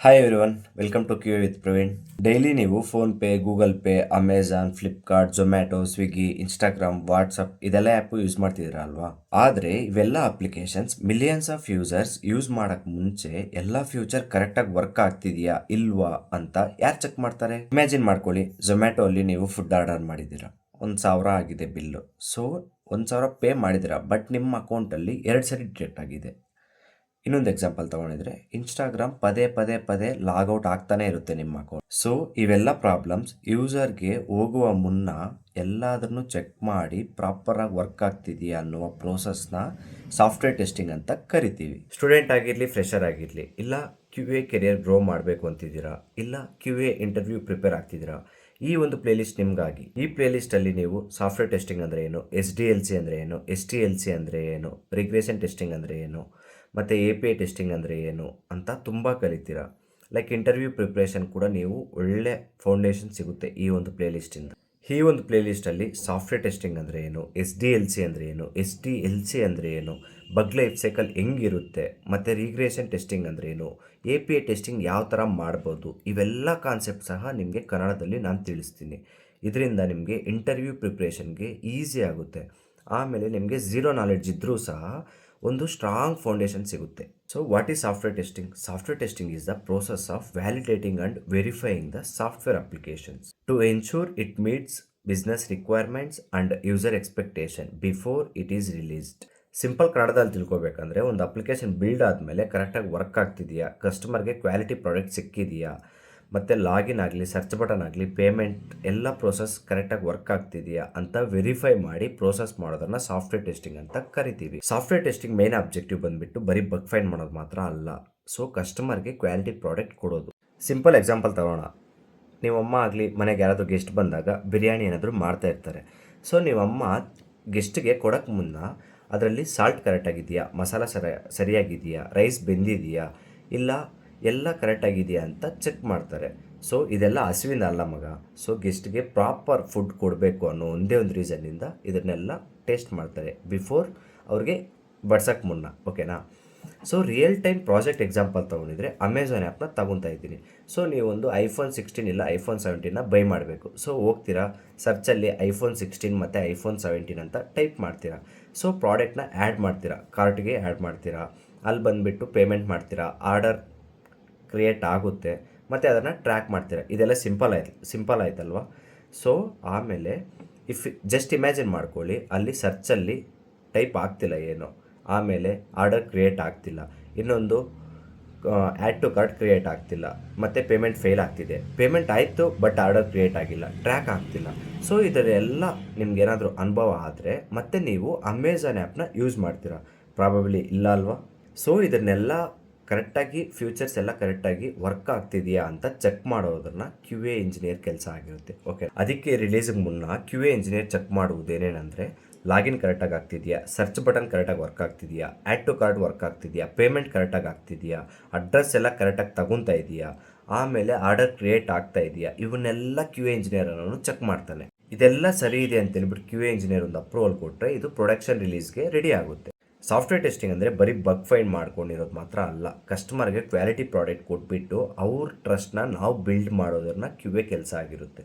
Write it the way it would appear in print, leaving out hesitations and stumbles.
Hi everyone, welcome to Q with Praveen. Daily ನೀವು PhonePe, Google Pay, Amazon, Flipkart, Zomato, Swiggy, Instagram, WhatsApp ಇದೆಲ್ಲ app use ಮಾಡ್ತಿದ್ದೀರಾ ಅಲ್ವಾ? ಆದರೆ ಇವೆಲ್ಲ applications millions of users use ಮಾಡೋಕ್ಕೆ ಮುಂಚೆ ಎಲ್ಲ ಫ್ಯೂಚರ್ ಕರೆಕ್ಟಾಗಿ ವರ್ಕ್ ಆಗ್ತಿದೆಯಾ ಇಲ್ವಾ ಅಂತ ಯಾರು ಚೆಕ್ ಮಾಡ್ತಾರೆ? ಇಮ್ಯಾಜಿನ್ ಮಾಡ್ಕೊಳ್ಳಿ, ಝೊಮ್ಯಾಟೊ ಅಲ್ಲಿ ನೀವು ಫುಡ್ ಆರ್ಡರ್ ಮಾಡಿದ್ದೀರಾ, 1,000 ಆಗಿದೆ ಬಿಲ್ಲು. ಸೊ 1,000 ಪೇ ಮಾಡಿದ್ದೀರಾ, ಬಟ್ ನಿಮ್ಮ ಅಕೌಂಟಲ್ಲಿ 2 ಸರಿ ಡಿಟೆಕ್ಟ್ ಆಗಿದೆ. ಇನ್ನೊಂದು ಎಕ್ಸಾಂಪಲ್ ತೊಗೊಂಡಿದ್ರೆ, ಇನ್ಸ್ಟಾಗ್ರಾಮ್ ಪದೇ ಪದೇ ಪದೇ ಲಾಗೌಟ್ ಆಗ್ತಾನೆ ಇರುತ್ತೆ ನಿಮ್ಮ ಅಕೌಂಟ್. ಸೊ ಇವೆಲ್ಲ ಪ್ರಾಬ್ಲಮ್ಸ್ ಯೂಸರ್ಗೆ ಹೋಗುವ ಮುನ್ನ ಎಲ್ಲದನ್ನು ಚೆಕ್ ಮಾಡಿ ಪ್ರಾಪರಾಗಿ ವರ್ಕ್ ಆಗ್ತಿದೆಯಾ ಅನ್ನುವ ಪ್ರೋಸೆಸ್ನ ಸಾಫ್ಟ್ವೇರ್ ಟೆಸ್ಟಿಂಗ್ ಅಂತ ಕರಿತೀವಿ. ಸ್ಟೂಡೆಂಟ್ ಆಗಿರಲಿ, ಫ್ರೆಷರ್ ಆಗಿರಲಿ, ಇಲ್ಲ ಕ್ಯೂ ಎ ಕೆರಿಯರ್ ಗ್ರೋ ಮಾಡಬೇಕು ಅಂತಿದ್ದೀರಾ, ಇಲ್ಲ ಕ್ಯೂ ಎ ಇಂಟರ್ವ್ಯೂ ಪ್ರಿಪೇರ್ ಆಗ್ತಿದ್ದೀರಾ, ಈ ಒಂದು ಪ್ಲೇಲಿಸ್ಟ್ ನಿಮಗಾಗಿ. ಈ ಪ್ಲೇಲಿಸ್ಟಲ್ಲಿ ನೀವು ಸಾಫ್ಟ್ವೇರ್ ಟೆಸ್ಟಿಂಗ್ ಅಂದರೆ ಏನು, SDLC ಅಂದರೆ ಏನು, STLC ಅಂದರೆ ಏನು, ರಿಗ್ರೆಷನ್ ಟೆಸ್ಟಿಂಗ್ ಅಂದರೆ ಏನು, ಮತ್ತು API ಟೆಸ್ಟಿಂಗ್ ಅಂದರೆ ಏನು ಅಂತ ತುಂಬ ಕಲಿತೀರಾ. ಲೈಕ್ ಇಂಟರ್ವ್ಯೂ ಪ್ರಿಪ್ರೇಷನ್ ಕೂಡ ನೀವು ಒಳ್ಳೆ ಫೌಂಡೇಶನ್ ಸಿಗುತ್ತೆ ಈ ಒಂದು ಪ್ಲೇಲಿಸ್ಟಿಂದ. ಈ ಒಂದು ಪ್ಲೇಲಿಸ್ಟಲ್ಲಿ ಸಾಫ್ಟ್ವೇರ್ ಟೆಸ್ಟಿಂಗ್ ಅಂದರೆ ಏನು, SDLC ಅಂದರೆ ಏನು, STLC ಅಂದರೆ ಏನು, ಬಗ್ ಲೈಫ್ ಸೈಕಲ್ ಹೆಂಗಿರುತ್ತೆ, ಮತ್ತು ರಿಗ್ರೆಷನ್ ಟೆಸ್ಟಿಂಗ್ ಅಂದರೆ ಏನು, API ಟೆಸ್ಟಿಂಗ್ ಯಾವ ಥರ ಮಾಡ್ಬೋದು, ಇವೆಲ್ಲ ಕಾನ್ಸೆಪ್ಟ್ ಸಹ ನಿಮಗೆ ಕನ್ನಡದಲ್ಲಿ ನಾನು ತಿಳಿಸ್ತೀನಿ. ಇದರಿಂದ ನಿಮಗೆ ಇಂಟರ್ವ್ಯೂ ಪ್ರಿಪ್ರೇಷನ್ಗೆ ಈಸಿ ಆಗುತ್ತೆ. ಆಮೇಲೆ ನಿಮಗೆ ಝೀರೋ ನಾಲೆಡ್ಜ್ ಇದ್ದರೂ ಸಹ ಒಂದು ಸ್ಟ್ರಾಂಗ್ ಫೌಂಡೇಶನ್ ಸಿಗುತ್ತೆ. So what is software testing? Software testing is the process of validating and verifying the software applications to ensure it meets business requirements and user expectation before it is released. Simple ಕನ್ನಡದಲ್ಲಿ ತಿಳ್ಕೊಬೇಕಂದ್ರೆ, ಒಂದು application build ಆದಮೇಲೆ ಕರೆಕ್ಟಾಗಿ work ಆಗ್ತಿದೆಯಾ, ಕಸ್ಟಮರ್ಗೆ quality product ಸಿಕ್ಕಿದೆಯಾ, ಮತ್ತು login ಆಗಲಿ, search button ಆಗಲಿ, payment ಎಲ್ಲ ಪ್ರೋಸೆಸ್ ಕರೆಕ್ಟಾಗಿ ವರ್ಕ್ ಆಗ್ತಿದೆಯಾ ಅಂತ ವೆರಿಫೈ ಮಾಡಿ ಪ್ರೋಸೆಸ್ ಮಾಡೋದನ್ನು ಸಾಫ್ಟ್ವೇರ್ ಟೆಸ್ಟಿಂಗ್ ಅಂತ ಕರಿತೀವಿ. ಸಾಫ್ಟ್ವೇರ್ ಟೆಸ್ಟಿಂಗ್ ಮೇನ್ ಅಬ್ಜೆಕ್ಟಿವ್ ಬಂದುಬಿಟ್ಟು ಬರೀ ಬಗ್ ಫೈಂಡ್ ಮಾಡೋದು ಮಾತ್ರ ಅಲ್ಲ, ಸೊ ಕಸ್ಟಮರ್ಗೆ ಕ್ವಾಲಿಟಿ ಪ್ರಾಡಕ್ಟ್ ಕೊಡೋದು. ಸಿಂಪಲ್ ಎಕ್ಸಾಂಪಲ್ ತಗೋಣ. ನೀವಮ್ಮ ಆಗಲಿ, ಮನೆಗೆ ಯಾರಾದರೂ ಗೆಸ್ಟ್ ಬಂದಾಗ ಬಿರಿಯಾನಿ ಏನಾದರೂ ಮಾಡ್ತಾ ಇರ್ತಾರೆ. ಸೊ ನೀವಮ್ಮ ಗೆಸ್ಟ್ಗೆ ಕೊಡೋಕ್ಕೆ ಮುನ್ನ ಅದರಲ್ಲಿ ಸಾಲ್ಟ್ ಕರೆಕ್ಟಾಗಿದೆಯಾ, ಮಸಾಲ ಸರಿಯಾಗಿದೆಯಾ, ರೈಸ್ ಬೆಂದಿದೆಯಾ, ಇಲ್ಲ ಎಲ್ಲ ಕರೆಕ್ಟಾಗಿದೆಯಾ ಅಂತ ಚೆಕ್ ಮಾಡ್ತಾರೆ. ಸೊ ಇದೆಲ್ಲ ಹಸಿವಿಂದ ಅಲ್ಲ ಮಗ. ಸೊ ಗೆಸ್ಟ್ಗೆ ಪ್ರಾಪರ್ ಫುಡ್ ಕೊಡಬೇಕು ಅನ್ನೋ ಒಂದೇ ಒಂದು ರೀಸನ್ನಿಂದ ಇದನ್ನೆಲ್ಲ ಟೇಸ್ಟ್ ಮಾಡ್ತಾರೆ ಬಿಫೋರ್ ಅವ್ರಿಗೆ ಬಡ್ಸೋಕ್ಕೆ ಮುನ್ನ. ಓಕೆನಾ? So real time project example ತೊಗೊಂಡಿದ್ರೆ ಅಮೆಝಾನ್ ಆ್ಯಪ್ನ ತಗೊತಾ ಇದ್ದೀನಿ. ಸೊ ನೀವೊಂದು iPhone 16 ಇಲ್ಲ iPhone 17ನ ಬೈ ಮಾಡಬೇಕು. ಸೊ ಹೋಗ್ತೀರಾ, ಸರ್ಚಲ್ಲಿ iPhone 16 ಮತ್ತು iPhone 17 ಅಂತ ಟೈಪ್ ಮಾಡ್ತೀರಾ. ಸೊ ಪ್ರಾಡಕ್ಟ್ನ ಆ್ಯಡ್ ಮಾಡ್ತೀರಾ, ಕಾರ್ಟ್ಗೆ ಆ್ಯಡ್ ಮಾಡ್ತೀರಾ. ಅಲ್ಲಿ ಬಂದುಬಿಟ್ಟು ಪೇಮೆಂಟ್ ಮಾಡ್ತೀರಾ, ಆರ್ಡರ್ ಕ್ರಿಯೇಟ್ ಆಗುತ್ತೆ, ಮತ್ತು ಅದನ್ನು ಟ್ರ್ಯಾಕ್ ಮಾಡ್ತೀರಾ. ಇದೆಲ್ಲ ಸಿಂಪಲ್ ಆಯ್ತಲ್ವಾ? ಸೊ ಆಮೇಲೆ ಜಸ್ಟ್ ಇಮ್ಯಾಜಿನ್ ಮಾಡ್ಕೊಳ್ಳಿ, ಅಲ್ಲಿ ಸರ್ಚಲ್ಲಿ ಟೈಪ್ ಆಗ್ತಿಲ್ಲ ಏನು, ಆಮೇಲೆ ಆರ್ಡರ್ ಕ್ರಿಯೇಟ್ ಆಗ್ತಿಲ್ಲ, ಇನ್ನೊಂದು ಆ್ಯಡ್ ಟು ಕಾರ್ಟ್ ಕ್ರಿಯೇಟ್ ಆಗ್ತಿಲ್ಲ, ಮತ್ತು ಪೇಮೆಂಟ್ ಫೇಲ್ ಆಗ್ತಿದೆ. ಪೇಮೆಂಟ್ ಆಯಿತು ಬಟ್ ಆರ್ಡರ್ ಕ್ರಿಯೇಟ್ ಆಗಿಲ್ಲ, ಟ್ರ್ಯಾಕ್ ಆಗ್ತಿಲ್ಲ. ಸೊ ಇದರೆಲ್ಲ ನಿಮ್ಗೇನಾದರೂ ಅನುಭವ ಆದರೆ ಮತ್ತೆ ನೀವು ಅಮೆಝಾನ್ ಆ್ಯಪ್ನ ಯೂಸ್ ಮಾಡ್ತೀರಾ? ಪ್ರಾಬಬ್ಲಿ ಇಲ್ಲ ಅಲ್ವಾ? ಸೊ ಇದನ್ನೆಲ್ಲ ಕರೆಕ್ಟಾಗಿ ಫ್ಯೂಚರ್ಸ್ ಎಲ್ಲ ಕರೆಕ್ಟಾಗಿ ವರ್ಕ್ ಆಗ್ತಿದೆಯಾ ಅಂತ ಚೆಕ್ ಮಾಡೋದನ್ನ QA ಇಂಜಿನಿಯರ್ ಕೆಲಸ ಆಗಿರುತ್ತೆ. ಓಕೆ, ಅದಕ್ಕೆ ರಿಲೀಸ್ಗೆ ಮುನ್ನ QA ಇಂಜಿನಿಯರ್ ಚೆಕ್ ಮಾಡುವುದೇನೇನೆಂದರೆ, ಲಾಗಿನ್ ಕರೆಕ್ಟಾಗಿ ಆಗ್ತಿದೆಯಾ, ಸರ್ಚ್ ಬಟನ್ ಕರೆಕ್ಟಾಗಿ ವರ್ಕ್ ಆಗ್ತಿದೆಯಾ, ಆ್ಯಡ್ ಟು ಕಾರ್ಟ್ ವರ್ಕ್ ಆಗ್ತಿದೆಯಾ, ಪೇಮೆಂಟ್ ಕರೆಕ್ಟಾಗಿ ಆಗ್ತಿದೆಯಾ, ಅಡ್ರೆಸ್ ಎಲ್ಲ ಕರೆಕ್ಟಾಗಿ ತಗೊತಾ ಇದೆಯಾ, ಆಮೇಲೆ ಆರ್ಡರ್ ಕ್ರಿಯೇಟ್ ಆಗ್ತಾ ಇದೆಯಾ, ಇವನ್ನೆಲ್ಲ QA ಇಂಜಿನಿಯರ್ ಅನ್ನೋನು ಚೆಕ್ ಮಾಡ್ತಾನೆ. ಇದೆಲ್ಲ ಸರಿ ಇದೆ ಅಂತೇಳ್ಬಿಟ್ಟು QA ಇಂಜಿನಿಯರ್ ಒಂದು ಅಪ್ರೂವಲ್ ಕೊಟ್ಟರೆ ಇದು ಪ್ರೊಡಕ್ಷನ್ ರಿಲೀಸ್ಗೆ ರೆಡಿ ಆಗುತ್ತೆ. ಸಾಫ್ಟ್ವೇರ್ ಟೆಸ್ಟಿಂಗ್ ಅಂದರೆ ಬರೀ ಬಗ್ ಫೈಂಡ್ ಮಾಡ್ಕೊಂಡಿರೋದು ಮಾತ್ರ ಅಲ್ಲ, ಕಸ್ಟಮರ್ಗೆ ಕ್ವಾಲಿಟಿ ಪ್ರಾಡಕ್ಟ್ ಕೊಟ್ಬಿಟ್ಟು ಅವ್ರ ಟ್ರಸ್ಟ್ನ ನಾವು ಬಿಲ್ಡ್ ಮಾಡೋದನ್ನ QA ಕೆಲಸ ಆಗಿರುತ್ತೆ.